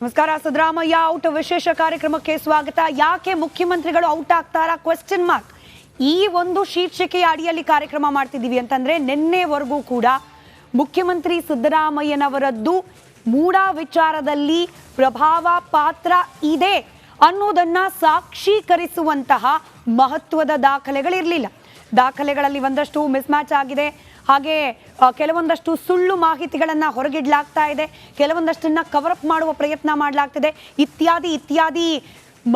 ನಮಸ್ಕಾರ. ಸಿದ್ದರಾಮಯ್ಯ ಔಟ್ ವಿಶೇಷ ಕಾರ್ಯಕ್ರಮಕ್ಕೆ ಸ್ವಾಗತ. ಯಾಕೆ ಮುಖ್ಯಮಂತ್ರಿಗಳು ಔಟ್ ಆಗ್ತಾರಾ ಕ್ವೆಶ್ಚನ್ ಮಾರ್ಕ್. ಈ ಒಂದು ಶೀರ್ಷಿಕೆಯ ಅಡಿಯಲ್ಲಿ ಕಾರ್ಯಕ್ರಮ ಮಾಡ್ತಿದ್ದೀವಿ ಅಂತಂದ್ರೆ ನಿನ್ನೆವರೆಗೂ ಕೂಡ ಮುಖ್ಯಮಂತ್ರಿ ಸಿದ್ದರಾಮಯ್ಯನವರದ್ದು ಮೂಡ ವಿಚಾರದಲ್ಲಿ ಪ್ರಭಾವ ಪಾತ್ರ ಇದೆ ಅನ್ನೋದನ್ನ ಸಾಕ್ಷೀಕರಿಸುವಂತಹ ಮಹತ್ವದ ದಾಖಲೆಗಳಿರಲಿಲ್ಲ. ದಾಖಲೆಗಳಲ್ಲಿ ಒಂದಷ್ಟು ಮಿಸ್ ಮ್ಯಾಚ್ ಆಗಿದೆ. ಹಾಗೆ ಕೆಲವೊಂದಷ್ಟು ಸುಳ್ಳು ಮಾಹಿತಿಗಳನ್ನು ಹೊರಗಿಡಲಾಗ್ತಾ ಇದೆ, ಕೆಲವೊಂದಷ್ಟನ್ನ ಕವರಪ್ ಮಾಡುವ ಪ್ರಯತ್ನ ಮಾಡಲಾಗ್ತಿದೆ, ಇತ್ಯಾದಿ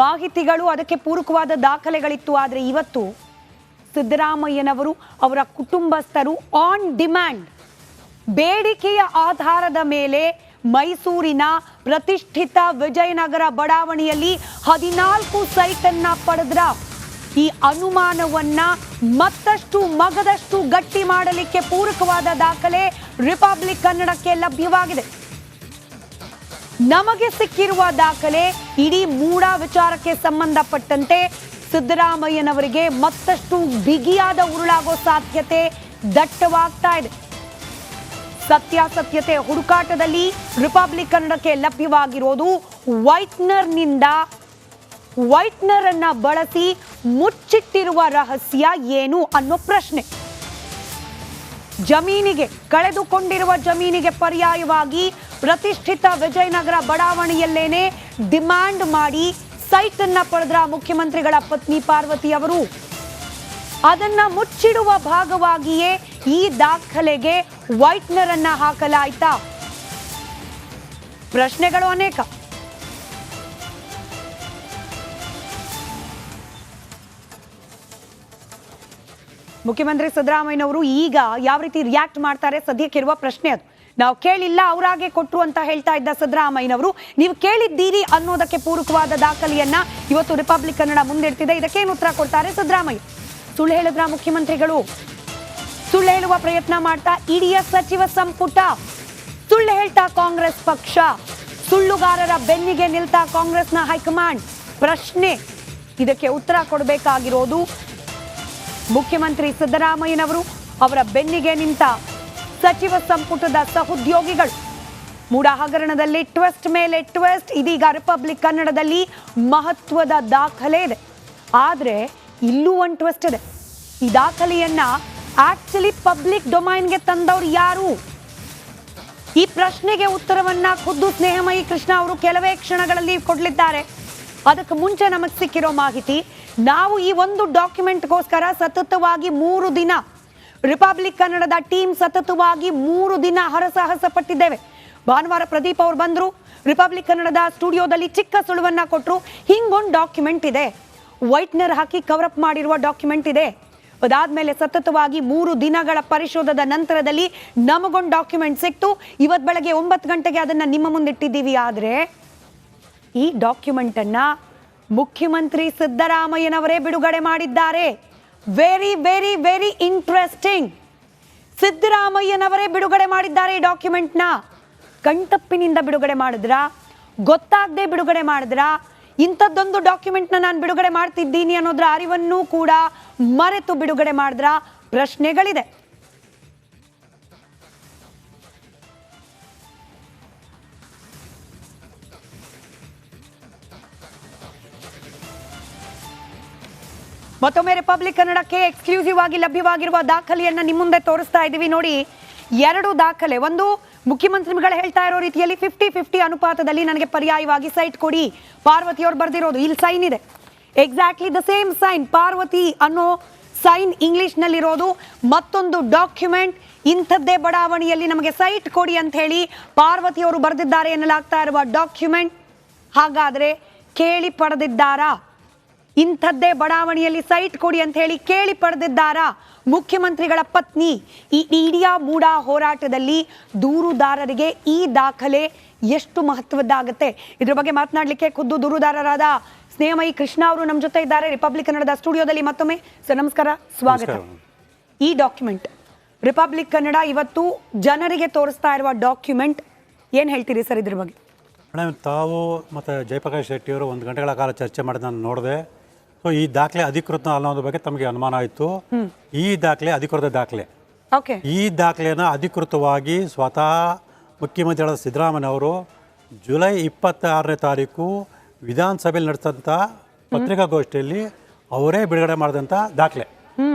ಮಾಹಿತಿಗಳು ಅದಕ್ಕೆ ಪೂರಕವಾದ ದಾಖಲೆಗಳಿತ್ತು. ಆದರೆ ಇವತ್ತು ಸಿದ್ದರಾಮಯ್ಯನವರು ಅವರ ಕುಟುಂಬಸ್ಥರು ಆನ್ ಡಿಮ್ಯಾಂಡ್ ಬೇಡಿಕೆಯ ಆಧಾರದ ಮೇಲೆ ಮೈಸೂರಿನ ಪ್ರತಿಷ್ಠಿತ ವಿಜಯನಗರ ಬಡಾವಣೆಯಲ್ಲಿ 14 ಸೈಟನ್ನು ಪಡೆದ್ರ ಈ ಅನುಮಾನವನ್ನ ಮತ್ತಷ್ಟು ಮಗದಷ್ಟು ಗಟ್ಟಿ ಮಾಡಲಿಕ್ಕೆ ಪೂರಕವಾದ ದಾಖಲೆ ರಿಪಬ್ಲಿಕ್ ಕನ್ನಡಕ್ಕೆ ಲಭ್ಯವಾಗಿದೆ. ನಮಗೆ ಸಿಕ್ಕಿರುವ ದಾಖಲೆ ಇಡೀ ಮೂಡ ವಿಚಾರಕ್ಕೆ ಸಂಬಂಧಪಟ್ಟಂತೆ ಸಿದ್ದರಾಮಯ್ಯನವರಿಗೆ ಮತ್ತಷ್ಟು ಬಿಗಿಯಾದ ಉರುಳಾಗೋ ಸಾಧ್ಯತೆ ದಟ್ಟವಾಗ್ತಾ ಇದೆ. ಸತ್ಯಾಸತ್ಯತೆ ಹುಡುಕಾಟದಲ್ಲಿ ರಿಪಬ್ಲಿಕ್ ಕನ್ನಡಕ್ಕೆ ಲಭ್ಯವಾಗಿರೋದು ವೈಟ್ನರ್ ಅನ್ನ ಬಳಸಿ ಮುಚ್ಚಿಟ್ಟಿರುವ ರಹಸ್ಯ ಏನು ಅನ್ನೋ ಪ್ರಶ್ನೆ. ಕಳೆದುಕೊಂಡಿರುವ ಜಮೀನಿಗೆ ಪರ್ಯಾಯವಾಗಿ ಪ್ರತಿಷ್ಠಿತ ವಿಜಯನಗರ ಬಡಾವಣೆಯಲ್ಲೇನೆ ಡಿಮ್ಯಾಂಡ್ ಮಾಡಿ ಸೈಟ್ ಅನ್ನ ಪಡೆದ್ರ ಮುಖ್ಯಮಂತ್ರಿಗಳ ಪತ್ನಿ ಪಾರ್ವತಿ ಅವರು. ಅದನ್ನ ಮುಚ್ಚಿಡುವ ಭಾಗವಾಗಿಯೇ ಈ ದಾಖಲೆಗೆ ವೈಟ್ನರ್ ಅನ್ನ ಹಾಕಲಾಯ್ತಾ? ಪ್ರಶ್ನೆಗಳು ಅನೇಕ. ಮುಖ್ಯಮಂತ್ರಿ ಸಿದ್ದರಾಮಯ್ಯನವರು ಈಗ ಯಾವ ರೀತಿ ರಿಯಾಕ್ಟ್ ಮಾಡ್ತಾರೆ ಸದ್ಯಕ್ಕಿರುವ ಪ್ರಶ್ನೆ ಅದು. ನಾವು ಕೇಳಿಲ್ಲ, ಅವರಾಗೆ ಕೊಟ್ರು ಅಂತ ಹೇಳ್ತಾ ಇದ್ದ ಸಿದ್ದರಾಮಯ್ಯನವರು ನೀವು ಕೇಳಿದ್ದೀರಿ ಅನ್ನೋದಕ್ಕೆ ಪೂರಕವಾದ ದಾಖಲೆಯನ್ನ ಇವತ್ತು ರಿಪಬ್ಲಿಕ್ ಕನ್ನಡ ಮುಂದಿಡ್ತಿದೆ. ಇದಕ್ಕೇನು ಉತ್ತರ ಕೊಡ್ತಾರೆ ಸಿದ್ದರಾಮಯ್ಯ? ಸುಳ್ಳು ಹೇಳಿದ್ರ ಮುಖ್ಯಮಂತ್ರಿಗಳು? ಸುಳ್ಳು ಹೇಳುವ ಪ್ರಯತ್ನ ಮಾಡ್ತಾ ಇಡೀ ಸಚಿವ ಸಂಪುಟ, ಸುಳ್ಳು ಹೇಳ್ತಾ ಕಾಂಗ್ರೆಸ್ ಪಕ್ಷ, ಸುಳ್ಳುಗಾರರ ಬೆನ್ನಿಗೆ ನಿಲ್ತಾ ಕಾಂಗ್ರೆಸ್ನ ಹೈಕಮಾಂಡ್. ಪ್ರಶ್ನೆ, ಇದಕ್ಕೆ ಉತ್ತರ ಕೊಡಬೇಕಾಗಿರೋದು ಮುಖ್ಯಮಂತ್ರಿ ಸಿದ್ದರಾಮಯ್ಯನವರು, ಅವರ ಬೆನ್ನಿಗೆ ನಿಂತ ಸಚಿವ ಸಂಪುಟದ ಸಹೋದ್ಯೋಗಿಗಳು. ಮೂಡ ಹಗರಣದಲ್ಲಿ ಟ್ವಿಸ್ಟ್ ಮೇಲೆ ಟ್ವಿಸ್ಟ್. ಇದೀಗ ರಿಪಬ್ಲಿಕ್ ಕನ್ನಡದಲ್ಲಿ ಮಹತ್ವದ ದಾಖಲೆ ಇದೆ. ಆದರೆ ಇಲ್ಲೂ ಒಂದು ಟ್ವಿಸ್ಟ್ ಇದೆ. ಈ ದಾಖಲೆಯನ್ನ ಆಕ್ಚುಲಿ ಪಬ್ಲಿಕ್ ಡೊಮೈನ್ಗೆ ತಂದವರು ಯಾರು? ಈ ಪ್ರಶ್ನೆಗೆ ಉತ್ತರವನ್ನ ಖುದ್ದು ಸ್ನೇಹಮಯಿ ಕೃಷ್ಣ ಅವರು ಕೆಲವೇ ಕ್ಷಣಗಳಲ್ಲಿ ಕೊಡಲಿದ್ದಾರೆ. ಅದಕ್ಕೆ ಮುಂಚೆ ನಮಗೆ ಸಿಕ್ಕಿರೋ ಮಾಹಿತಿ, ನಾವು ಈ ಒಂದು ಡಾಕ್ಯುಮೆಂಟ್ಗೋಸ್ಕರ ಸತತವಾಗಿ 3 ದಿನ ರಿಪಬ್ಲಿಕ್ ಕನ್ನಡದ ಟೀಮ್ ಸತತವಾಗಿ 3 ದಿನ ಹರಸಾಹಸ ಪಟ್ಟಿದ್ದೇವೆ. ಭಾನುವಾರ ಪ್ರದೀಪ್ ಅವರು ಬಂದ್ರು, ರಿಪಬ್ಲಿಕ್ ಕನ್ನಡದ ಸ್ಟುಡಿಯೋದಲ್ಲಿ ಚಿಕ್ಕ ಸುಳುವನ್ನ ಕೊಟ್ಟರು. ಹಿಂಗೊಂದು ಡಾಕ್ಯುಮೆಂಟ್ ಇದೆ, ವೈಟ್ನರ್ ಹಾಕಿ ಕವರಪ್ ಮಾಡಿರುವ ಡಾಕ್ಯುಮೆಂಟ್ ಇದೆ. ಅದಾದ್ಮೇಲೆ ಸತತವಾಗಿ 3 ದಿನಗಳ ಪರಿಶೋಧದ ನಂತರದಲ್ಲಿ ನಮಗೊಂದು ಡಾಕ್ಯುಮೆಂಟ್ ಸಿಕ್ತು. ಇವತ್ತು ಬೆಳಗ್ಗೆ 9 ಗಂಟೆಗೆ ಅದನ್ನ ನಿಮ್ಮ ಮುಂದಿಟ್ಟಿದ್ದೀವಿ. ಆದರೆ ಈ ಡಾಕ್ಯುಮೆಂಟ್ ಅನ್ನ ಮುಖ್ಯಮಂತ್ರಿ ಸಿದ್ದರಾಮಯ್ಯನವರೇ ಬಿಡುಗಡೆ ಮಾಡಿದ್ದಾರೆ. Very very very interesting. ಸಿದ್ದರಾಮಯ್ಯನವರೇ ಬಿಡುಗಡೆ ಮಾಡಿದ್ದಾರೆ ಈ ಡಾಕ್ಯುಮೆಂಟ್ನ. ಕಣ್ತಪ್ಪಿನಿಂದ ಬಿಡುಗಡೆ ಮಾಡಿದ್ರಾ? ಗೊತ್ತಾಗದೆ ಬಿಡುಗಡೆ ಮಾಡಿದ್ರಾ? ಇಂಥದ್ದೊಂದು ಡಾಕ್ಯುಮೆಂಟ್ನ ನಾನು ಬಿಡುಗಡೆ ಮಾಡ್ತಿದ್ದೀನಿ ಅನ್ನೋದ್ರ ಅರಿವನ್ನು ಕೂಡ ಮರೆತು ಬಿಡುಗಡೆ ಮಾಡಿದ್ರಾ? ಪ್ರಶ್ನೆಗಳಿದೆ. ಮತ್ತೊಮ್ಮೆ ರಿಪಬ್ಲಿಕ್ ಕನ್ನಡಕ್ಕೆ ಎಕ್ಸ್ಕ್ಲೂಸಿವ್ ಆಗಿ ಲಭ್ಯವಾಗಿರುವ ದಾಖಲೆಯನ್ನ ನಿಮ್ಮ ಮುಂದೆ ತೋರಿಸ್ತಾ ಇದ್ದೀವಿ. ನೋಡಿ, 2 ದಾಖಲೆ. ಒಂದು, ಮುಖ್ಯಮಂತ್ರಿಗಳು ಹೇಳ್ತಾ ಇರೋ ರೀತಿಯಲ್ಲಿ 50-50 ಅನುಪಾತದಲ್ಲಿ ನನಗೆ ಪರ್ಯಾಯವಾಗಿ ಸೈಟ್ ಕೊಡಿ, ಪಾರ್ವತಿಯವರು ಬರೆದಿರೋದು. ಇಲ್ಲಿ ಸೈನ್ ಇದೆ, exactly the same sign, Parvati ಅನ್ನೋ ಸೈನ್ ಇಂಗ್ಲಿಷ್ ನಲ್ಲಿರೋದು. ಮತ್ತೊಂದು ಡಾಕ್ಯುಮೆಂಟ್, ಇಂಥದ್ದೇ ಬಡಾವಣೆಯಲ್ಲಿ ನಮಗೆ ಸೈಟ್ ಕೊಡಿ ಅಂತ ಹೇಳಿ ಪಾರ್ವತಿಯವರು ಬರೆದಿದ್ದಾರೆ ಎನ್ನಲಾಗ್ತಾ ಇರುವ ಡಾಕ್ಯುಮೆಂಟ್. ಹಾಗಾದ್ರೆ ಕೇಳಿ ಪಡೆದಿದ್ದಾರಾ? ಇಂಥದ್ದೇ ಬಡಾವಣೆಯಲ್ಲಿ ಸೈಟ್ ಕೊಡಿ ಅಂತ ಹೇಳಿ ಕೇಳಿ ಪಡೆದಿದ್ದಾರಾ ಮುಖ್ಯಮಂತ್ರಿಗಳ ಪತ್ನಿ? ಈ ಇಡೀ ಮೂಡ ಹೋರಾಟದಲ್ಲಿ ದೂರುದಾರರಿಗೆ ಈ ದಾಖಲೆ ಎಷ್ಟು ಮಹತ್ವದ್ದಾಗುತ್ತೆ? ಇದ್ರ ಬಗ್ಗೆ ಮಾತನಾಡಲಿಕ್ಕೆ ಖುದ್ದು ದೂರುದಾರರಾದ ಸ್ನೇಹಮಯಿ ಕೃಷ್ಣ ಅವರು ನಮ್ಮ ಜೊತೆ ಇದ್ದಾರೆ ರಿಪಬ್ಲಿಕ್ ಕನ್ನಡದ ಸ್ಟುಡಿಯೋದಲ್ಲಿ. ಮತ್ತೊಮ್ಮೆ ಸರ್ ನಮಸ್ಕಾರ, ಸ್ವಾಗತ. ಈ ಡಾಕ್ಯುಮೆಂಟ್ ರಿಪಬ್ಲಿಕ್ ಕನ್ನಡ ಇವತ್ತು ಜನರಿಗೆ ತೋರಿಸ್ತಾ ಇರುವ ಡಾಕ್ಯುಮೆಂಟ್, ಏನು ಹೇಳ್ತೀರಿ ಸರ್ ಇದ್ರ ಬಗ್ಗೆ? ಮೇಡಮ್, ತಾವು ಮತ್ತು ಜಯಪ್ರಕಾಶ್ ಶೆಟ್ಟಿಯವರು 1 ಗಂಟೆಗಳ ಕಾಲ ಚರ್ಚೆ ಮಾಡಿದ ನಾನು ನೋಡಿದೆ. ಸೊ ಈ ದಾಖಲೆ ಅಧಿಕೃತ ಅನ್ನೋದ್ರ ಬಗ್ಗೆ ತಮಗೆ ಅನುಮಾನ ಆಯಿತು. ಈ ದಾಖಲೆ ಅಧಿಕೃತ ದಾಖಲೆ. ಈ ದಾಖಲೆಯನ್ನು ಅಧಿಕೃತವಾಗಿ ಸ್ವತಃ ಮುಖ್ಯಮಂತ್ರಿಗಳಾದ ಸಿದ್ದರಾಮಯ್ಯ ಅವರು ಜುಲೈ 26ನೇ ತಾರೀಕು ವಿಧಾನಸಭೆಯಲ್ಲಿ ನಡೆಸಿದಂಥ ಪತ್ರಿಕಾಗೋಷ್ಠಿಯಲ್ಲಿ ಅವರೇ ಬಿಡುಗಡೆ ಮಾಡಿದಂಥ ದಾಖಲೆ.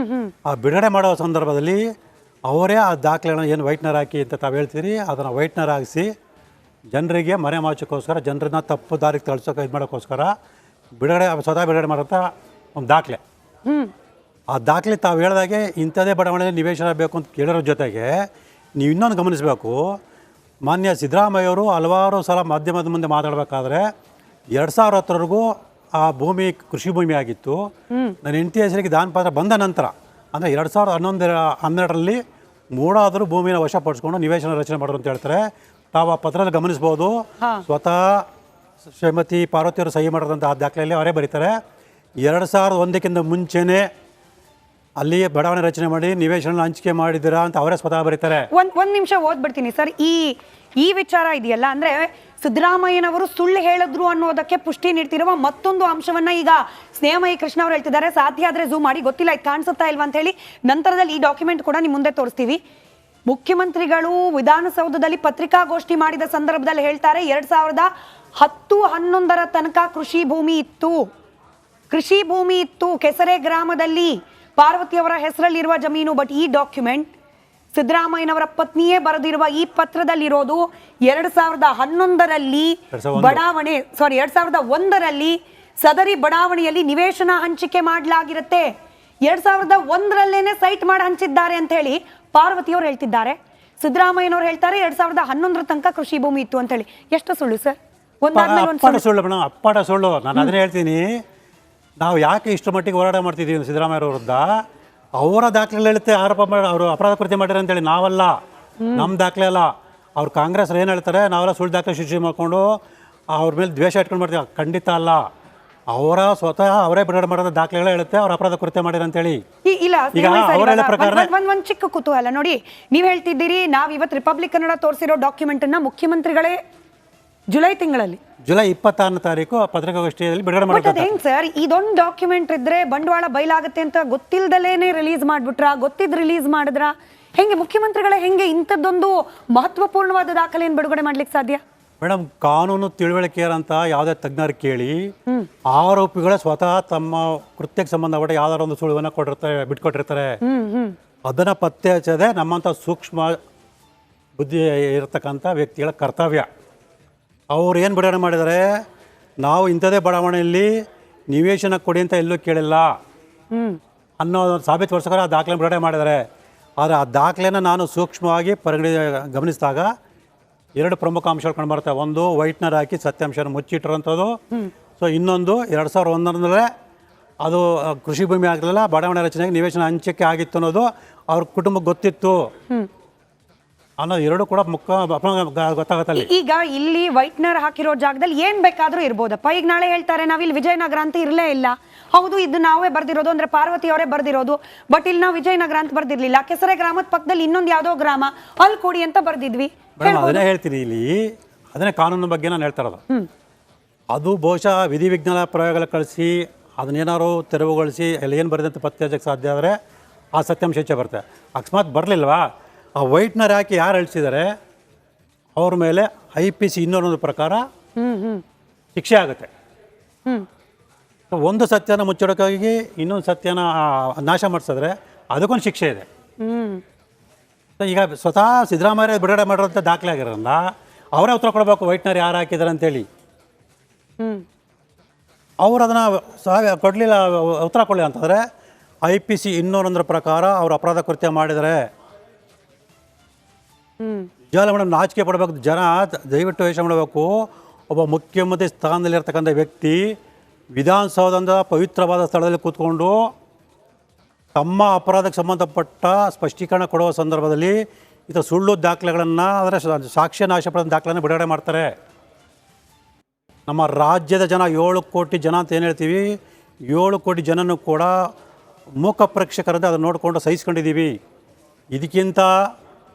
ಆ ಬಿಡುಗಡೆ ಮಾಡೋ ಸಂದರ್ಭದಲ್ಲಿ ಅವರೇ ಆ ದಾಖಲೆಗಳನ್ನ ಏನು ವೈಟ್ನರ್ ಹಾಕಿ ಅಂತ ತಾವು ಹೇಳ್ತೀರಿ, ಅದನ್ನು ವೈಟ್ನರ್ ಹಾಕಿಸಿ ಜನರಿಗೆ ಮನೆ ಮಾಚೋಕ್ಕೋಸ್ಕರ, ಜನರನ್ನ ತಪ್ಪು ದಾರಿಗೆ ತಳ್ಸೋಕೆ ಇದು ಮಾಡೋಕ್ಕೋಸ್ಕರ ಸ್ವತಃ ಬಿಡುಗಡೆ ಮಾಡೋಂಥ ಒಂದು ದಾಖಲೆ. ಆ ದಾಖಲೆ ತಾವು ಹೇಳಿದಾಗೆ ಇಂಥದೇ ಬಡಾವಣೆ ನಿವೇಶನ ಬೇಕು ಅಂತ ಕೇಳಿರೋ ಜೊತೆಗೆ ನೀವು ಇನ್ನೊಂದು ಗಮನಿಸಬೇಕು, ಮಾನ್ಯ ಸಿದ್ದರಾಮಯ್ಯವರು ಹಲವಾರು ಸಲ ಮಾಧ್ಯಮದ ಮುಂದೆ ಮಾತಾಡಬೇಕಾದ್ರೆ 2010ರವರೆಗೂ ಆ ಭೂಮಿ ಕೃಷಿ ಭೂಮಿ ಆಗಿತ್ತು. ನನ್ನ ಹೆಂಡತಿ ಹೆಸರಿಗೆ ದಾನ ಪತ್ರ ಬಂದ ನಂತರ ಅಂದರೆ 2012ರಲ್ಲಿ ಮೂಡಾದರೂ ಭೂಮಿನ ವಶಪಡಿಸ್ಕೊಂಡು ನಿವೇಶನ ರಚನೆ ಮಾಡೋರು ಅಂತ ಹೇಳ್ತಾರೆ. ತಾವು ಆ ಪತ್ರದಲ್ಲಿ ಗಮನಿಸ್ಬೋದು, ಸ್ವತಃ ಶ್ರೀಮತಿ ಪಾರ್ವತಿಯವರು ಸಹಿ ಮಾಡಿದಂಥ ಆ ದಾಖಲೆಯಲ್ಲಿ ಅವರೇ ಬರೀತಾರೆ 2001ಕ್ಕಿಂತ ಮುಂಚೆನೇ ಅಲ್ಲಿ ಬಡಾವಣೆ ರಚನೆ ಮಾಡಿ ನಿವೇಶನ ಹಂಚಿಕೆ ಮಾಡಿದ್ದೀರಾ ಅಂತ ಅವರೇ ಸ್ವತಃ ಬರೀತಾರೆ. ಒಂದ್ ನಿಮಿಷ ಓದ್ಬಿಡ್ತೀನಿ ಸರ್. ಈ ವಿಚಾರ ಇದೆಯಲ್ಲ, ಅಂದ್ರೆ ಸಿದ್ದರಾಮಯ್ಯನವರು ಸುಳ್ಳು ಹೇಳಿದ್ರು ಅನ್ನೋದಕ್ಕೆ ಪುಷ್ಟಿ ನೀಡ್ತಿರುವ ಮತ್ತೊಂದು ಅಂಶವನ್ನ ಈಗ ಸ್ನೇಹಮಯಿ ಕೃಷ್ಣ ಅವರು ಹೇಳ್ತಿದ್ದಾರೆ. ಸಾಧ್ಯ ಆದ್ರೆ ಝೂಮ್ ಮಾಡಿ, ಗೊತ್ತಿಲ್ಲ ಇದು ಕಾಣಿಸುತ್ತಾ ಇಲ್ವಾ ಅಂತ ಹೇಳಿ. ನಂತರದಲ್ಲಿ ಈ ಡಾಕ್ಯುಮೆಂಟ್ ಕೂಡ ನಿಮ್ಮ ಮುಂದೆ ತೋರಿಸ್ತೀವಿ. ಮುಖ್ಯಮಂತ್ರಿಗಳು ವಿಧಾನಸೌಧದಲ್ಲಿ ಪತ್ರಿಕಾಗೋಷ್ಠಿ ಮಾಡಿದ ಸಂದರ್ಭದಲ್ಲಿ ಹೇಳ್ತಾರೆ 2010-11 ತನಕ ಕೃಷಿ ಭೂಮಿ ಇತ್ತು ಕೆಸರೆ ಗ್ರಾಮದಲ್ಲಿ ಪಾರ್ವತಿಯವರ ಹೆಸರಲ್ಲಿರುವ ಜಮೀನು. ಬಟ್ ಈ ಡಾಕ್ಯುಮೆಂಟ್ ಸಿದ್ದರಾಮಯ್ಯನವರ ಪತ್ನಿಯೇ ಬರೆದಿರುವ ಈ ಪತ್ರದಲ್ಲಿರೋದು 2011ರಲ್ಲಿ ಬಡಾವಣೆ 2001ರಲ್ಲಿ ಸದರಿ ಬಡಾವಣೆಯಲ್ಲಿ ನಿವೇಶನ ಹಂಚಿಕೆ ಮಾಡಲಾಗಿರುತ್ತೆ. 2001ರಲ್ಲೇನೆ ಸೈಟ್ ಮಾಡಿ ಹಂಚಿದ್ದಾರೆ ಅಂತ ಹೇಳಿ ಪಾರ್ವತಿಯವರು ಹೇಳ್ತಿದ್ದಾರೆ. ಸಿದ್ದರಾಮಯ್ಯನವರು ಹೇಳ್ತಾರೆ 2011 ತನಕ ಕೃಷಿ ಭೂಮಿ ಇತ್ತು ಅಂತ ಹೇಳಿ. ಎಷ್ಟು ಸುಳ್ಳು ಸರ್? ಅಪ್ಪಾಡ ಸುಳ್ಳು. ನಾನು ಅದನ್ನೇ ಹೇಳ್ತೀನಿ, ನಾವು ಯಾಕೆ ಇಷ್ಟು ಮಟ್ಟಿಗೆ ಹೋರಾಟ ಮಾಡ್ತಿದ್ದೀವಿ ಸಿದ್ದರಾಮಯ್ಯ ವಿರುದ್ಧ? ಅವರ ದಾಖಲೆ ಹೇಳುತ್ತೆ ಆರೋಪ ಮಾಡಿ ಅವರು ಅಪರಾಧ ಕೃತ್ಯ ಮಾಡ್ಯಾರ ಅಂತೇಳಿ. ನಾವಲ್ಲ, ನಮ್ಮ ದಾಖಲೆ ಅಲ್ಲ. ಅವ್ರು ಕಾಂಗ್ರೆಸ್ ಏನು ಹೇಳ್ತಾರೆ, ನಾವೆಲ್ಲ ಸುಳ್ಳು ದಾಖಲೆ ಸೃಷ್ಟಿ ಮಾಡಿಕೊಂಡು ಅವ್ರ ಮೇಲೆ ದ್ವೇಷ ಇಟ್ಕೊಂಡು ಮಾಡ್ತೀವಿ. ಖಂಡಿತ ಅಲ್ಲ. ಅವರ ಸ್ವತಃ ಅವರೇ ಬಿಡುಗಡೆ ಮಾಡೋದ ದಾಖಲೆಗಳೇ ಹೇಳುತ್ತೆ ಅವ್ರು ಅಪರಾಧ ಕೃತ್ಯ ಮಾಡ್ಯಾರ ಅಂತೇಳಿ. ಒಂದ್ ಚಿಕ್ಕ ಕುತೂಹಲ ನೋಡಿ, ನೀವ್ ಹೇಳ್ತಿದ್ದೀರಿ ನಾವ್ ಇವತ್ತು ರಿಪಬ್ಲಿಕ್ ಕನ್ನಡ ತೋರಿಸಿರೋ ಡಾಕ್ಯುಮೆಂಟ್ ಅನ್ನ ಮುಖ್ಯಮಂತ್ರಿಗಳೇ ಜುಲೈ 26ನೇ ತಾರೀಕು ಪತ್ರಿಕಾಗೋಷ್ಠಿಯಲ್ಲಿ ಬಿಡುಗಡೆ ಮಾಡಿದ್ದಾರೆ. ಹೆಂಗ್ ಸರ್, ಇದೊಂದು ಡಾಕ್ಯುಮೆಂಟ್ ಇದ್ರೆ ಬಂಡವಾಳ ಬಯಲಾಗುತ್ತೆ ಅಂತ ಗೊತ್ತಿಲ್ದಲೇನೆ ರಿಲೀಸ್ ಮಾಡ್ಬಿಟ್ರ? ಗೊತ್ತಿದ್ ರಿಲೀಸ್ ಮಾಡಿದ್ರ? ಹೆಂಗೆ ಮುಖ್ಯಮಂತ್ರಿಗಳೇ ಹೆಂಗೆ ಇಂಥದ್ದೊಂದು ಮಹತ್ವಪೂರ್ಣವಾದ ದಾಖಲೆಯನ್ನು ಬಿಡುಗಡೆ ಮಾಡ್ಲಿಕ್ಕೆ ಸಾಧ್ಯ? ಮೇಡಮ್, ಕಾನೂನು ತಿಳುವಳಿಕೆಯರಂತ ಯಾವುದೇ ತಜ್ಞರು ಕೇಳಿ ಆರೋಪಿಗಳೇ ಸ್ವತಃ ತಮ್ಮ ಕೃತ್ಯಕ್ಕೆ ಸಂಬಂಧಪಟ್ಟ ಯಾವ್ದಾರ ಒಂದು ಸುಳಿವನ್ನ ಬಿಟ್ಕೊಟ್ಟಿರ್ತಾರೆ. ಅದನ್ನ ಪತ್ತೆ ಹಚ್ಚದೆ ನಮ್ಮಂಥ ಸೂಕ್ಷ್ಮ ಬುದ್ಧಿ ಇರತಕ್ಕಂಥ ವ್ಯಕ್ತಿಗಳ ಕರ್ತವ್ಯ. ಅವ್ರು ಏನು ಬಿಡುಗಡೆ ಮಾಡಿದ್ದಾರೆ, ನಾವು ಇಂಥದೇ ಬಡಾವಣೆಯಲ್ಲಿ ನಿವೇಶನ ಕೊಡಿ ಅಂತ ಎಲ್ಲೂ ಕೇಳಿಲ್ಲ ಅನ್ನೋ ಸಾಬೀತುಪಡಿಸೋಕೆ ಆ ದಾಖಲೆ ಬಿಡುಗಡೆ ಮಾಡಿದ್ದಾರೆ. ಆದರೆ ಆ ದಾಖಲೆನ ನಾನು ಸೂಕ್ಷ್ಮವಾಗಿ ಗಮನಿಸಿದಾಗ 2 ಪ್ರಮುಖ ಅಂಶಗಳು ಕಂಡುಬರ್ತವೆ. ಒಂದು, ವೈಟ್ನರ್ ಹಾಕಿ ಸತ್ಯಾಂಶನ ಮುಚ್ಚಿಟ್ಟಿರೋಂಥದ್ದು. ಸೊ ಇನ್ನೊಂದು 2001ರಲ್ಲೇ ಅದು ಕೃಷಿ ಭೂಮಿ ಆಗಲಿಲ್ಲ, ಬಡಾವಣೆ ರಚನೆಗೆ ನಿವೇಶನ ಹಂಚಿಕೆ ಆಗಿತ್ತು ಅನ್ನೋದು ಅವ್ರ ಕುಟುಂಬಕ್ಕೆ ಗೊತ್ತಿತ್ತು ಅನ್ನೋ 2 ಕೂಡ ಗೊತ್ತಾಗತ್ತಲ್ಲಿ. ಈಗ ಇಲ್ಲಿ ವೈಟ್ನರ್ ಹಾಕಿರೋ ಜಾಗದಲ್ಲಿ ಏನ್ ಬೇಕಾದ್ರೂ ಇರ್ಬೋದಪ್ಪ. ಈಗ ನಾಳೆ ಹೇಳ್ತಾರೆ ನಾವಿಲ್ಲಿ ವಿಜಯನಗರ ಅಂತ ಇರಲೇ ಇಲ್ಲ. ಹೌದು, ಇದು ನಾವೇ ಬರ್ದಿರೋದು, ಅಂದ್ರೆ ಪಾರ್ವತಿ ಅವರೇ ಬರ್ದಿರೋದು. ಬಟ್ ಇಲ್ಲಿ ನಾವು ವಿಜಯನಗರ ಅಂತ ಬರ್ದಿರ್ಲಿಲ್ಲ. ಕೆಸರೆ ಗ್ರಾಮದ ಪಕ್ಕದಲ್ಲಿ ಇನ್ನೊಂದು ಯಾವ್ದೋ ಗ್ರಾಮ, ಅಲ್ಲಿ ಕೊಡಿ ಅಂತ ಬರ್ದಿದ್ವಿ. ಅದನ್ನೇ ಹೇಳ್ತೀನಿ, ಇಲ್ಲಿ ಅದನ್ನೇ ಕಾನೂನು ಬಗ್ಗೆ ನಾನು ಹೇಳ್ತಾ ಇರೋದು. ಅದು ಬಹುಶಃ ವಿಧಿವಿಜ್ಞಾನ ಪ್ರಯೋಗಗಳ ಕಳಿಸಿ ಅದನ್ನೇನಾದ್ರು ತೆರವುಗೊಳಿಸಿ ಎಲ್ಲ ಏನು ಬರೆದಂತ ಪತ್ತೆ ಹಚ್ಚಕ್ಕೆ ಸಾಧ್ಯ ಆದರೆ ಆ ಸತ್ಯಾಂಶ ಹೆಚ್ಚೆ ಬರುತ್ತೆ. ಅಕಸ್ಮಾತ್ ಬರಲಿಲ್ವಾ, ಆ ವೈಟ್ನರ್ ಹಾಕಿ ಯಾರು ಅಳಿಸಿದ್ದಾರೆ ಅವ್ರ ಮೇಲೆ IPC 201 ಪ್ರಕಾರ ಶಿಕ್ಷೆ ಆಗುತ್ತೆ. ಒಂದು ಸತ್ಯನ ಮುಚ್ಚೋಡಕ್ಕಾಗಿ ಇನ್ನೊಂದು ಸತ್ಯನ ನಾಶ ಮಾಡಿಸಿದ್ರೆ ಅದಕ್ಕೊಂದು ಶಿಕ್ಷೆ ಇದೆ. ಈಗ ಸ್ವತಃ ಸಿದ್ದರಾಮಯ್ಯ ಬಿಡುಗಡೆ ಮಾಡಿರೋಂಥ ದಾಖಲೆ ಆಗಿರೋದ್ರಿಂದ ಅವರೇ ಉತ್ತರ ಕೊಡಬೇಕು ವೈಟ್ನರ್ ಯಾರು ಹಾಕಿದ್ದಾರೆ ಅಂತೇಳಿ. ಅವ್ರು ಅದನ್ನು ಕೊಡಲಿಲ್ಲ, ಉತ್ತರ ಕೊಡಲಿಲ್ಲ ಅಂತಂದರೆ IPC 201 ಪ್ರಕಾರ ಅವರು ಅಪರಾಧ ಕೃತ್ಯ ಮಾಡಿದರೆ ನಿಜ ಮೇಡಮ್ ನಾಚಿಕೆ ಪಡಬೇಕು. ಜನ ದಯವಿಟ್ಟು ಯೋಚನೆ ಮಾಡಬೇಕು. ಒಬ್ಬ ಮುಖ್ಯಮಂತ್ರಿ ಸ್ಥಾನದಲ್ಲಿರ್ತಕ್ಕಂಥ ವ್ಯಕ್ತಿ ವಿಧಾನಸೌಧದ ಪವಿತ್ರವಾದ ಸ್ಥಳದಲ್ಲಿ ಕೂತ್ಕೊಂಡು ತಮ್ಮ ಅಪರಾಧಕ್ಕೆ ಸಂಬಂಧಪಟ್ಟ ಸ್ಪಷ್ಟೀಕರಣ ಕೊಡುವ ಸಂದರ್ಭದಲ್ಲಿ ಇದು ಸುಳ್ಳು ದಾಖಲೆಗಳನ್ನು, ಅಂದರೆ ಸಾಕ್ಷ್ಯ ನಾಶ ಪಡೆದ ದಾಖಲೆಯನ್ನು ಬಿಡುಗಡೆ ಮಾಡ್ತಾರೆ. ನಮ್ಮ ರಾಜ್ಯದ ಜನ 7 ಕೋಟಿ ಜನ ಅಂತ ಏನು ಹೇಳ್ತೀವಿ, 7 ಕೋಟಿ ಜನನೂ ಕೂಡ ಮೂಕ ಪ್ರೇಕ್ಷಕರಂತೆ ಅದನ್ನು ನೋಡಿಕೊಂಡು ಸಹಿಸ್ಕೊಂಡಿದ್ದೀವಿ. ಇದಕ್ಕಿಂತ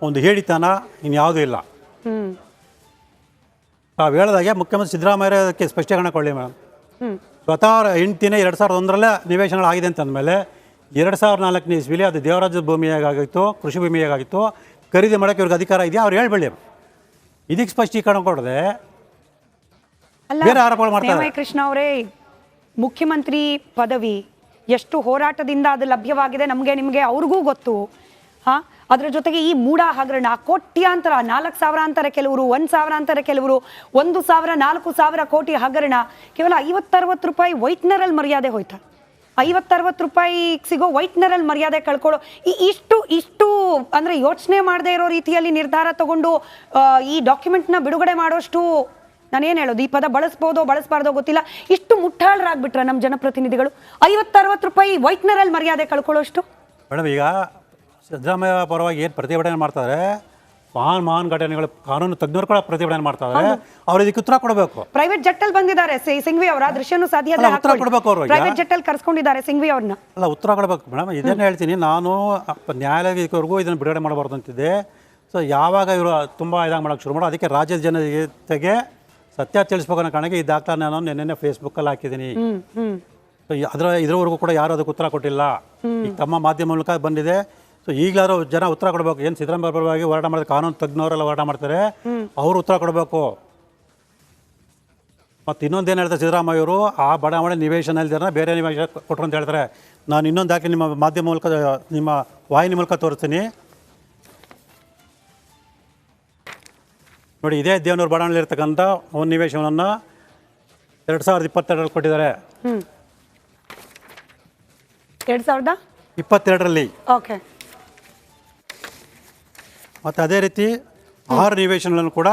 ಒಂದು ಹೇಳಿತನ ಇನ್ಯಾವುದೂ ಇಲ್ಲ. ತಾವು ಹೇಳಿದಾಗೆ ಮುಖ್ಯಮಂತ್ರಿ ಸಿದ್ದರಾಮಯ್ಯ ಅದಕ್ಕೆ ಸ್ಪಷ್ಟೀಕರಣ ಕೊಡಲಿ ಮೇಡಮ್. ಸ್ವತಃ ಹೆಂಡ್ತಿನೇ 2001ರಲ್ಲೇ ನಿವೇಶನಗಳಾಗಿದೆ ಅಂತ ಅಂದಮೇಲೆ 2004ನೇ ಇಸ್ವಿಲಿ ಅದು ದೇವರಾಜ ಭೂಮಿ ಹೇಗಾಗಿತ್ತು, ಕೃಷಿ ಭೂಮಿ ಹೇಗಾಗಿತ್ತು, ಖರೀದಿ ಮಾಡೋಕ್ಕೆ ಇವ್ರಿಗೆ ಅಧಿಕಾರ ಇದೆಯಾ ಅವ್ರು ಹೇಳ್ಬೇಡಿ. ಇದಕ್ಕೆ ಸ್ಪಷ್ಟೀಕರಣ ಕೊಡದೆ ಬೇರೆ ಆರೋಪಗಳು ಮಾಡ್ತಾರೆ. ನೇಮೈ ಕೃಷ್ಣ ಅವರೇ, ಮುಖ್ಯಮಂತ್ರಿ ಪದವಿ ಎಷ್ಟು ಹೋರಾಟದಿಂದ ಅದು ಲಭ್ಯವಾಗಿದೆ ನಮಗೆ ನಿಮಗೆ ಅವ್ರಿಗೂ ಗೊತ್ತು. ಹಾ, ಅದರ ಜೊತೆಗೆ ಈ ಮೂಢ ಹಗರಣ ಕೋಟ್ಯಾಂತರ, 4,000 ಅಂತಾರೆ ಕೆಲವರು, 1,000 ಅಂತಾರೆ ಕೆಲವರು, 1,000 4,000 ಕೋಟಿ ಹಗರಣ. ಕೇವಲ 50-60 ರೂಪಾಯಿ ವೈಟ್ನರಲ್ಲಿ ಮರ್ಯಾದೆ ಹೋಯ್ತಾ? 50-60 ರೂಪಾಯಿ ಸಿಗೋ ವೈಟ್ನರಲ್ಲಿ ಮರ್ಯಾದೆ ಕಳ್ಕೊಳ್ಳೋ ಇಷ್ಟು ಅಂದ್ರೆ ಯೋಚನೆ ಮಾಡದೇ ಇರೋ ರೀತಿಯಲ್ಲಿ ನಿರ್ಧಾರ ತಗೊಂಡು ಈ ಡಾಕ್ಯುಮೆಂಟ್ನ ಬಿಡುಗಡೆ ಮಾಡೋಷ್ಟು, ನಾನೇನು ಹೇಳೋದು, ಈ ಪದ ಬಳಸ್ಬೋದೋ ಬಳಸಬಾರ್ದೋ ಗೊತ್ತಿಲ್ಲ, ಇಷ್ಟು ಮುಟ್ಟಾಳರಾಗ್ಬಿಟ್ರ ನಮ್ಮ ಜನಪ್ರತಿನಿಧಿಗಳು? 50-60 ರೂಪಾಯಿ ವೈಟ್ನರಲ್ಲಿ ಮರ್ಯಾದೆ ಕಳ್ಕೊಳ್ಳೋಷ್ಟು? ಮೇಡಮ್, ಈಗ ಸಿದ್ದರಾಮಯ್ಯ ಪರವಾಗಿ ಏನು ಪ್ರತಿಭಟನೆ ಮಾಡ್ತಾರೆ, ಮಹಾನ್ ಘಟನೆಗಳು, ಕಾನೂನು ತಜ್ಞರು ಕೂಡ ಪ್ರತಿಭಟನೆ ಮಾಡ್ತಾರೆ. ಅವ್ರು ಇದಕ್ಕೆ ಉತ್ತರ ಕೊಡಬೇಕು. ಪ್ರೈವೇಟ್ ಜೆಟ್ಟಲ್ಲಿ ಬಂದಿದ್ದಾರೆ ಸಿಂಘ್ವಿ ಅವರ ದೃಶ್ಯನೂ ಸಾಧ್ಯ, ಉತ್ತರ ಕೊಡಬೇಕು. ಅವರು ಪ್ರೈವೇಟ್ ಜೆಟ್ಟಲ್ಲಿ ಕರ್ಸ್ಕೊಂಡಿದ್ದಾರೆ ಸಿಂಘ್ವಿ ಅವ್ರನ್ನ. ಅಲ್ಲ, ಉತ್ತರ ಕೊಡಬೇಕು ಮೇಡಮ್. ಇದನ್ನ ಹೇಳ್ತೀನಿ ನಾನು, ನ್ಯಾಯಾಲಯವರೆಗೂ ಇದನ್ನು ಬಿಡುಗಡೆ ಮಾಡಬಾರ್ದು ಅಂತಿದ್ದೆ. ಸೊ ಯಾವಾಗ ಇವರು ತುಂಬ ಇದಾಗಿ ಮಾಡೋಕ್ಕೆ ಶುರು ಮಾಡೋ, ಅದಕ್ಕೆ ರಾಜ್ಯದ ಜನತೆಗೆ ಸತ್ಯ ತಿಳಿಸ್ಬೇಕು ಅನ್ನೋ ಕಾರಣಕ್ಕೆ ಈ ದಾಖಲೆ ನಾನು ನಿನ್ನೆ ಫೇಸ್ಬುಕ್ಕಲ್ಲಿ ಹಾಕಿದ್ದೀನಿ. ಸೊ ಇದ್ರವರೆಗೂ ಕೂಡ ಯಾರು ಅದಕ್ಕೆ ಉತ್ತರ ಕೊಟ್ಟಿಲ್ಲ. ಈಗ ತಮ್ಮ ಮಾಧ್ಯಮ ಮೂಲಕ ಬಂದಿದೆ. ಸೊ ಈಗಲಾದ್ರು ಜನ ಉತ್ತರ ಕೊಡಬೇಕು. ಏನು ಸಿದ್ದರಾಮಯ್ಯ ಪರವಾಗಿ ಹೋರಾಟ ಮಾಡಿದ್ರೆ ಕಾನೂನು ತಜ್ಞವರೆಲ್ಲ ಹೋರಾಟ ಮಾಡ್ತಾರೆ, ಅವರು ಉತ್ತರ ಕೊಡಬೇಕು. ಮತ್ತು ಇನ್ನೊಂದೇನು ಹೇಳ್ತಾರೆ ಸಿದ್ದರಾಮಯ್ಯ ಅವರು, ಆ ಬಡಾವಣೆ ನಿವೇಶನ ಇಲ್ದಿರ ಬೇರೆ ನಿವೇಶನ ಕೊಟ್ಟರು ಅಂತ ಹೇಳ್ತಾರೆ. ನಾನು ಇನ್ನೊಂದು ಹಾಕಿ ನಿಮ್ಮ ಮಾಧ್ಯಮ ಮೂಲಕ, ನಿಮ್ಮ ವಾಹಿನಿ ಮೂಲಕ ತೋರಿಸ್ತೀನಿ ನೋಡಿ. ಇದೇ ದೇವನೂರು ಬಡಾವಣೆಯಲ್ಲಿ ಇರ್ತಕ್ಕಂಥ ಒಂದು ನಿವೇಶನವನ್ನು 2022ರಲ್ಲಿ ಕೊಟ್ಟಿದ್ದಾರೆ. 2022ರಲ್ಲಿ. ಓಕೆ. ಮತ್ತು ಅದೇ ರೀತಿ 6 ನಿವೇಶನಗಳನ್ನು ಕೂಡ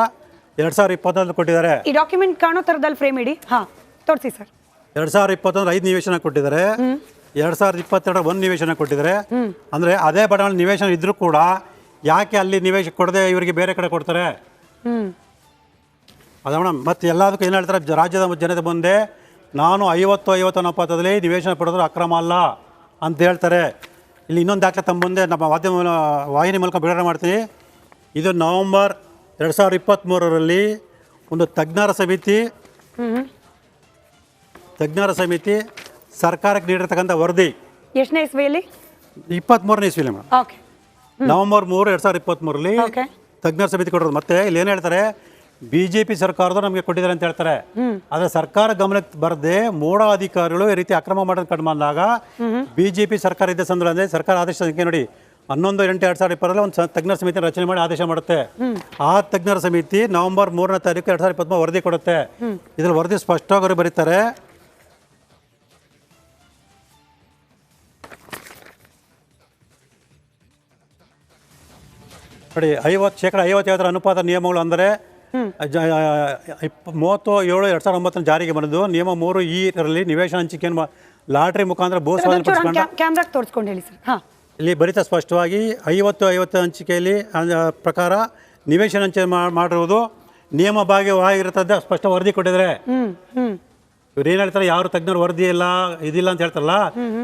2020ರಲ್ಲಿ ಕೊಟ್ಟಿದ್ದಾರೆ. ಈ ಡಾಕ್ಯುಮೆಂಟ್ ಕಾಣೋ ಥರದಲ್ಲಿ ಫ್ರೇಮ್ ಇಡಿ. ಹಾಂ, ತೋರಿಸಿ ಸರ್. 2021 5 ನಿವೇಶನ ಕೊಟ್ಟಿದ್ದಾರೆ. 2022 1 ನಿವೇಶನ ಕೊಟ್ಟಿದ್ದಾರೆ. ಅಂದರೆ ಅದೇ ಬಡಾವಣೆ ನಿವೇಶನ ಇದ್ರೂ ಕೂಡ ಯಾಕೆ ಅಲ್ಲಿ ನಿವೇಶನ ಕೊಡದೆ ಇವರಿಗೆ ಬೇರೆ ಕಡೆ ಕೊಡ್ತಾರೆ? ಅದ ಮೇಡಮ್. ಮತ್ತು ಎಲ್ಲದಕ್ಕೂ ಏನು ಹೇಳ್ತಾರೆ, ರಾಜ್ಯದ ಜನತೆ ಮುಂದೆ ನಾನು 50 ಅನುಪಾತದಲ್ಲಿ ನಿವೇಶನ ಪಡೆದ್ರೆ ಅಕ್ರಮ ಅಲ್ಲ ಅಂತ ಹೇಳ್ತಾರೆ. ಇಲ್ಲಿ ಇನ್ನೊಂದು ದಾಖಲೆ ತಮ್ಮ ಮುಂದೆ ನಮ್ಮ ಮಾಧ್ಯಮ ವಾಹಿನಿ ಮೂಲಕ ಬಿಡುಗಡೆ ಮಾಡ್ತೀನಿ. ಇದು ನವೆಂಬರ್ 2023ರಲ್ಲಿ ಒಂದು ತಜ್ಞರ ಸಮಿತಿ ಸರ್ಕಾರಕ್ಕೆ ನೀಡಿರ್ತಕ್ಕಂಥ ವರದಿ. ಎಷ್ಟನೇ ಇಸ್ವಿಯಲ್ಲಿ? 23ನೇ ಇಸ್ವಿಲಿ ಮೇಡಮ್. ಓಕೆ. ನವೆಂಬರ್ 3, 2023ರಲ್ಲಿ ತಜ್ಞರ ಸಮಿತಿ ಕೊಡೋದು. ಮತ್ತೆ ಇಲ್ಲಿ ಏನು ಹೇಳ್ತಾರೆ, BJP ಸರ್ಕಾರದವ್ರು ನಮಗೆ ಕೊಟ್ಟಿದ್ದಾರೆ ಅಂತ ಹೇಳ್ತಾರೆ. ಆದರೆ ಸರ್ಕಾರ ಗಮನಕ್ಕೆ ಬರದೆ ಮೂಢ ಅಧಿಕಾರಿಗಳು ಈ ರೀತಿ ಅಕ್ರಮ ಮಾಡೋದು ಕಂಡು ಬಂದಾಗ BJP ಸರ್ಕಾರ ಇದ್ದ ಸಂದರ್ಭದಲ್ಲಿ ಸರ್ಕಾರ ಆದೇಶ ಸಂಖ್ಯೆ ನೋಡಿ 11/8/2020 ಒಂದು ತಜ್ಞರ ಸಮಿತಿ ರಚನೆ ಮಾಡಿ ಆದೇಶ ಮಾಡುತ್ತೆ. ಆ ತಜ್ಞರ ಸಮಿತಿ ನವೆಂಬರ್ 3ನೇ ತಾರೀಕು 2023 ವರದಿ ಕೊಡುತ್ತೆ. ಇದ್ರಲ್ಲಿ ವರದಿ ಸ್ಪಷ್ಟವಾಗಿ ಬರೀತಾರೆ, ನೋಡಿ 50% ಅನುಪಾತ ನಿಯಮಗಳು ಅಂದರೆ 37/2009 ಜಾರಿಗೆ ಬಂದಿದ್ದು. ನಿಯಮ 3E ನಿವೇಶನ ಹಂಚಿಕೆಯನ್ನು ಲಾಟ್ರಿ ಮುಖಾಂತರ ಕ್ಯಾಮ್ರಾಗೆ ತೋರಿಸ್ಕೊಂಡು ಹೇಳಿ ಸರ್. ಹಾಂ, ಇಲ್ಲಿ ಬರೀತಾ ಸ್ಪಷ್ಟವಾಗಿ 50/50 ಹಂಚಿಕೆಯಲ್ಲಿ ಪ್ರಕಾರ ನಿವೇಶನ ಹಂಚಿಕೆ ಮಾಡಿರುವುದು ನಿಯಮ ಭಾಗವಾಗಿರುತ್ತದೆ ಸ್ಪಷ್ಟ ವರದಿ ಕೊಟ್ಟಿದ್ದಾರೆ. ಇವ್ರು ಏನು ಹೇಳ್ತಾರೆ, ಯಾರು ತಜ್ಞರು ವರದಿ ಇಲ್ಲ ಇದಿಲ್ಲ ಅಂತ ಹೇಳ್ತಾರಲ್ಲ,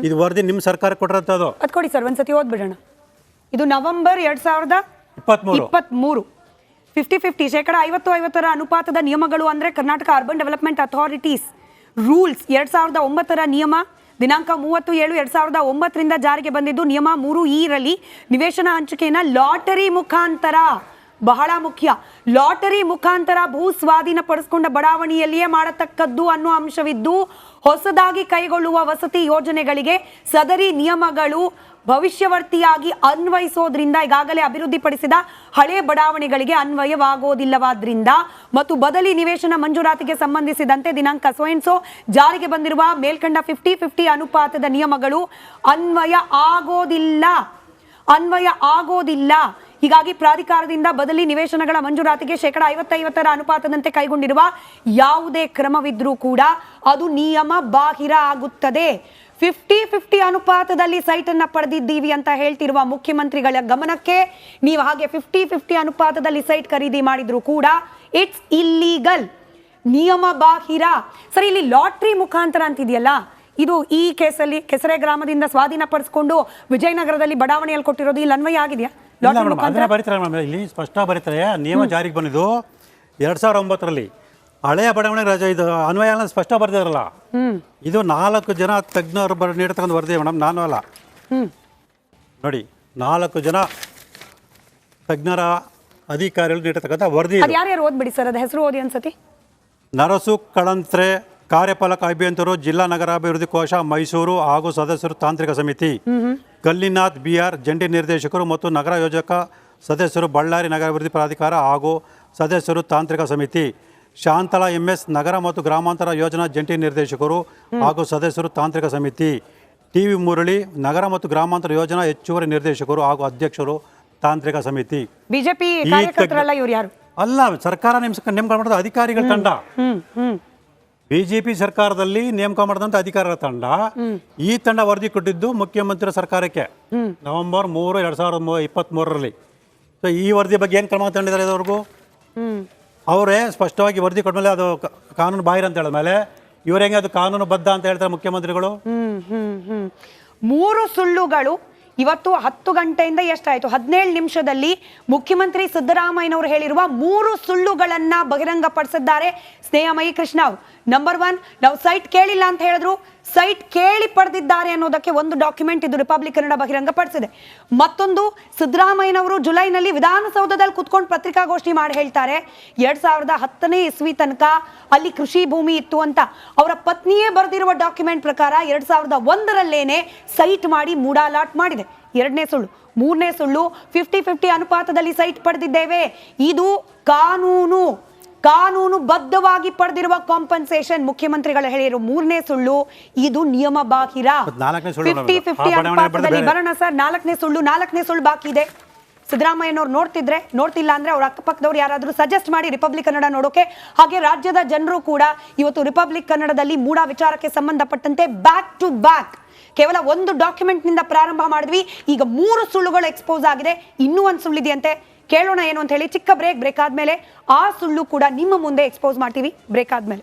ಇದು ವರದಿ ನಿಮ್ಮ ಸರ್ಕಾರಕ್ಕೆ ಕೊಟ್ಟಿರೋಂಥದ್ದು. ಅದು ಕೊಡಿ ಸರ್, ಒಂದ್ಸತಿ ಓದ್ಬಿಡೋಣ. ಇದು ನವೆಂಬರ್ 2023 50-50 50-50 ಅನುಪಾತದ ನಿಯಮಗಳು ಅಂದರೆ Karnataka urban development authorities rules 2009 ನಿಯಮ ದಿನಾಂಕ 30/7/2009 ಜಾರಿಗೆ ಬಂದಿದ್ದು. ನಿಯಮ 3E ನಿವೇಶನ ಹಂಚಿಕೆಯನ್ನು ಲಾಟರಿ ಮುಖಾಂತರ, ಬಹಳ ಮುಖ್ಯ, ಲಾಟರಿ ಮುಖಾಂತರ ಭೂ ಸ್ವಾಧೀನ ಪಡಿಸಿಕೊಂಡ ಬಡಾವಣೆಯಲ್ಲಿಯೇ ಮಾಡತಕ್ಕದ್ದು ಅನ್ನೋ ಅಂಶವಿದ್ದು, ಹೊಸದಾಗಿ ಕೈಗೊಳ್ಳುವ ವಸತಿ ಯೋಜನೆಗಳಿಗೆ ಸದರಿ ನಿಯಮಗಳು ಭವಿಷ್ಯವರ್ತಿಯಾಗಿ ಅನ್ವಯಿಸೋದ್ರಿಂದ ಈಗಾಗಲೇ ಅಭಿವೃದ್ಧಿಪಡಿಸಿದ ಹಳೆ ಬಡಾವಣೆಗಳಿಗೆ ಅನ್ವಯವಾಗೋದಿಲ್ಲವಾದ್ರಿಂದ ಮತ್ತು ಬದಲಿ ನಿವೇಶನ ಮಂಜೂರಾತಿಗೆ ಸಂಬಂಧಿಸಿದಂತೆ ದಿನಾಂಕ ಸ್ವಯಂಸೋ ಜಾರಿಗೆ ಬಂದಿರುವ ಮೇಲ್ಕಂಡ 50-50 ಅನುಪಾತದ ನಿಯಮಗಳು ಅನ್ವಯ ಆಗೋದಿಲ್ಲ. ಹೀಗಾಗಿ ಪ್ರಾಧಿಕಾರದಿಂದ ಬದಲಿ ನಿವೇಶನಗಳ ಮಂಜೂರಾತಿಗೆ 50-50 ಅನುಪಾತದಂತೆ ಕೈಗೊಂಡಿರುವ ಯಾವುದೇ ಕ್ರಮವಿದ್ರೂ ಕೂಡ ಅದು ನಿಯಮ ಬಾಹಿರ ಆಗುತ್ತದೆ. 50-50 ಅನುಪಾತದಲ್ಲಿ ಸೈಟ್ ಅನ್ನ ಪಡೆದಿದ್ದೀವಿ ಅಂತ ಹೇಳ್ತಿರುವ ಮುಖ್ಯಮಂತ್ರಿಗಳ ಗಮನಕ್ಕೆ, ನೀವು ಹಾಗೆ 50-50 ಅನುಪಾತದಲ್ಲಿ ಸೈಟ್ ಖರೀದಿ ಮಾಡಿದ್ರು ಕೂಡ ಇಟ್ಸ್ ಇಲ್ಲೀಗಲ್, ನಿಯಮ ಬಾಹಿರ. ಸರಿ, ಇಲ್ಲಿ ಲಾಟ್ರಿ ಮುಖಾಂತರ ಅಂತಿದೆಯಲ್ಲ, ಇದು ಈ ಕೇಸಲ್ಲಿ ಕೆಸರೆ ಗ್ರಾಮದಿಂದ ಸ್ವಾಧೀನ ಪಡಿಸಿಕೊಂಡು ವಿಜಯನಗರದಲ್ಲಿ ಬಡಾವಣೆಯಲ್ಲಿ ಕೊಟ್ಟಿರೋದು ಇಲ್ಲಿ ಅನ್ವಯ ಆಗಿದೆಯಾ? ಬರೀತಾರೆ ಇಲ್ಲಿ ಸ್ಪಷ್ಟ ಬರೀತಾರೆ. ನಿಯಮ ಜಾರಿಗೆ ಬಂದಿದ್ದು 2009ರಲ್ಲಿ. ಹಳೆಯ ಬಡಾವಣೆ ಇದು ಅನ್ವಯ ಸ್ಪಷ್ಟ ಬರ್ತಿದಾರಲ್ಲ. ಇದು 4 ಜನ ತಜ್ಞರು ನೀಡತಕ್ಕಂಥ ವರದಿ ಮೇಡಮ್, ನಾನು ಅಲ್ಲ. ನೋಡಿ, 4 ಜನ ತಜ್ಞರ ಅಧಿಕಾರಿಗಳು ನೀಡತಕ್ಕಂಥ ವರದಿ. ಯಾರ್ಯಾರು ಓದ್ಬಿಡಿ ಸರ್, ಅದು ಹೆಸರು ಓದಿ ಅನ್ಸತಿ. ನರಸು ಕಳಂತ್ರೆ ಕಾರ್ಯಪಾಲಕ ಅಭಿಯಂತರು ಜಿಲ್ಲಾ ನಗರಾಭಿವೃದ್ಧಿ ಕೋಶ ಮೈಸೂರು ಹಾಗೂ ಸದಸ್ಯರು ತಾಂತ್ರಿಕ ಸಮಿತಿ. ಕಲ್ಲಿನಾಥ್ BR ಜಂಟಿ ನಿರ್ದೇಶಕರು ಮತ್ತು ನಗರ ಯೋಜಕ ಸದಸ್ಯರು ಬಳ್ಳಾರಿ ನಗರಾಭಿವೃದ್ಧಿ ಪ್ರಾಧಿಕಾರ ಹಾಗೂ ಸದಸ್ಯರು ತಾಂತ್ರಿಕ ಸಮಿತಿ. ಶಾಂತಲಾ MS ನಗರ ಮತ್ತು ಗ್ರಾಮಾಂತರ ಯೋಜನಾ ಜಂಟಿ ನಿರ್ದೇಶಕರು ಹಾಗೂ ಸದಸ್ಯರು ತಾಂತ್ರಿಕ ಸಮಿತಿ. TV ಮುರಳಿ ನಗರ ಮತ್ತು ಗ್ರಾಮಾಂತರ ಯೋಜನಾ ಹೆಚ್ಚುವರಿ ನಿರ್ದೇಶಕರು ಹಾಗೂ ಅಧ್ಯಕ್ಷರು ತಾಂತ್ರಿಕ ಸಮಿತಿ. ಬಿಜೆಪಿ ಕಾರ್ಯಕರ್ತರಲ್ಲ ಇವ್ರು ಯಾರು? ಅಲ್ಲ, ಸರ್ಕಾರ ನೇಮಕ ಮಾಡಿದ ಅಧಿಕಾರಿಗಳ ತಂಡ. ಬಿಜೆಪಿ ಸರ್ಕಾರದಲ್ಲಿ ನೇಮಕ ಮಾಡಿದಂಥ ಅಧಿಕಾರಿಗಳ ತಂಡ. ಈ ತಂಡ ವರದಿ ಕೊಟ್ಟಿದ್ದು ಮುಖ್ಯಮಂತ್ರಿ ಸರ್ಕಾರಕ್ಕೆ ನವೆಂಬರ್ 3, 2023ರಲ್ಲಿ. ಸೊ ಈ ವರದಿ ಬಗ್ಗೆ ಏನು ಕ್ರಮ ತಗೊಂಡಿದ್ದಾರೆ ಇದುವರೆಗೂ? ಅವರೇ ಸ್ಪಷ್ಟವಾಗಿ ವರದಿ ಕೊಟ್ಮೇಲೆ ಅದು ಕಾನೂನು ಬಾಹಿರ ಅಂತ ಹೇಳಿದ್ಮೇಲೆ ಇವ್ರು ಹೆಂಗೆ ಅದು ಕಾನೂನು ಬದ್ಧ ಅಂತ ಹೇಳ್ತಾರೆ ಮುಖ್ಯಮಂತ್ರಿಗಳು? 3 ಸುಳ್ಳುಗಳು ಇವತ್ತು 10 ಗಂಟೆಯಿಂದ ಎಷ್ಟಾಯ್ತು 17 ನಿಮಿಷದಲ್ಲಿ ಮುಖ್ಯಮಂತ್ರಿ ಸಿದ್ದರಾಮಯ್ಯನವರು ಹೇಳಿರುವ 3 ಸುಳ್ಳುಗಳನ್ನ ಬಹಿರಂಗಪಡಿಸಿದ್ದಾರೆ ಸ್ನೇಹಮಯಿ ಕೃಷ್ಣ ಅವರು. ನಂಬರ್ 1, ನಾವು ಸೈಟ್ ಕೇಳಿಲ್ಲ ಅಂತ ಹೇಳಿದ್ರು, ಸೈಟ್ ಕೇಳಿ ಪಡೆದಿದ್ದಾರೆ ಅನ್ನೋದಕ್ಕೆ ಒಂದು ಡಾಕ್ಯುಮೆಂಟ್ ಇದು ರಿಪಬ್ಲಿಕ್ ಕನ್ನಡ ಬಹಿರಂಗಪಡಿಸಿದೆ. ಮತ್ತೊಂದು, ಸಿದ್ದರಾಮಯ್ಯನವರು ಜುಲೈನಲ್ಲಿ ವಿಧಾನಸೌಧದಲ್ಲಿ ಕುತ್ಕೊಂಡು ಪತ್ರಿಕಾಗೋಷ್ಠಿ ಮಾಡಿ ಹೇಳ್ತಾರೆ 2010ನೇ ಇಸ್ವಿ ತನಕ ಅಲ್ಲಿ ಕೃಷಿ ಭೂಮಿ ಇತ್ತು ಅಂತ. ಅವರ ಪತ್ನಿಯೇ ಬರೆದಿರುವ ಡಾಕ್ಯುಮೆಂಟ್ ಪ್ರಕಾರ 2001ರಲ್ಲೇನೆ ಸೈಟ್ ಮಾಡಿ ಮೂಡಾಲಾಟ್ ಮಾಡಿದೆ. 2ನೇ ಸುಳ್ಳು. 3ನೇ ಸುಳ್ಳು, 50-50 ಅನುಪಾತದಲ್ಲಿ ಸೈಟ್ ಪಡೆದಿದ್ದೇವೆ. ಇದು ಕಾನೂನು ಬದ್ಧವಾಗಿ ಪಡೆದಿರುವ ಕಾಂಪನ್ಸೇಷನ್. ಮುಖ್ಯಮಂತ್ರಿಗಳು ಹೇಳಿರೋ 3ನೇ ಸುಳ್ಳು, ಇದು ನಿಯಮ ಬಾಹಿರ. 50-50 ಅನುಪಾತದಲ್ಲಿ ಬರೋಣ ಸರ್. 4ನೇ ಸುಳ್ಳು ಬಾಕಿ ಇದೆ. ಸಿದ್ದರಾಮಯ್ಯನವ್ರು ನೋಡ್ತಿಲ್ಲ ಅಂದ್ರೆ ಅವ್ರ ಅಕ್ಕಪಕ್ಕದವ್ರು ಯಾರಾದ್ರೂ ಸಜೆಸ್ಟ್ ಮಾಡಿ ರಿಪಬ್ಲಿಕ್ ಕನ್ನಡ ನೋಡೋಕೆ. ಹಾಗೆ ರಾಜ್ಯದ ಜನರು ಕೂಡ ಇವತ್ತು ರಿಪಬ್ಲಿಕ್ ಕನ್ನಡದಲ್ಲಿ ಮೂಡ ವಿಚಾರಕ್ಕೆ ಸಂಬಂಧಪಟ್ಟಂತೆ ಬ್ಯಾಕ್ ಟು ಬ್ಯಾಕ್ ಕೇವಲ ಒಂದು ಡಾಕ್ಯುಮೆಂಟ್ ನಿಂದ ಪ್ರಾರಂಭ ಮಾಡಿದ್ವಿ, ಈಗ 3 ಸುಳ್ಳುಗಳು ಎಕ್ಸ್ಪೋಸ್ ಆಗಿದೆ. ಇನ್ನೂ ಒಂದು ಸುಳ್ಳಿದೆಯಂತೆ, ಕೇಳೋಣ ಏನು ಅಂತ ಹೇಳಿ. ಚಿಕ್ಕ ಬ್ರೇಕ್ ಆದ್ಮೇಲೆ ಆ ಸುಳ್ಳು ಕೂಡ ನಿಮ್ಮ ಮುಂದೆ ಎಕ್ಸ್ಪೋಸ್ ಮಾಡ್ತೀವಿ. ಬ್ರೇಕ್ ಆದ್ಮೇಲೆ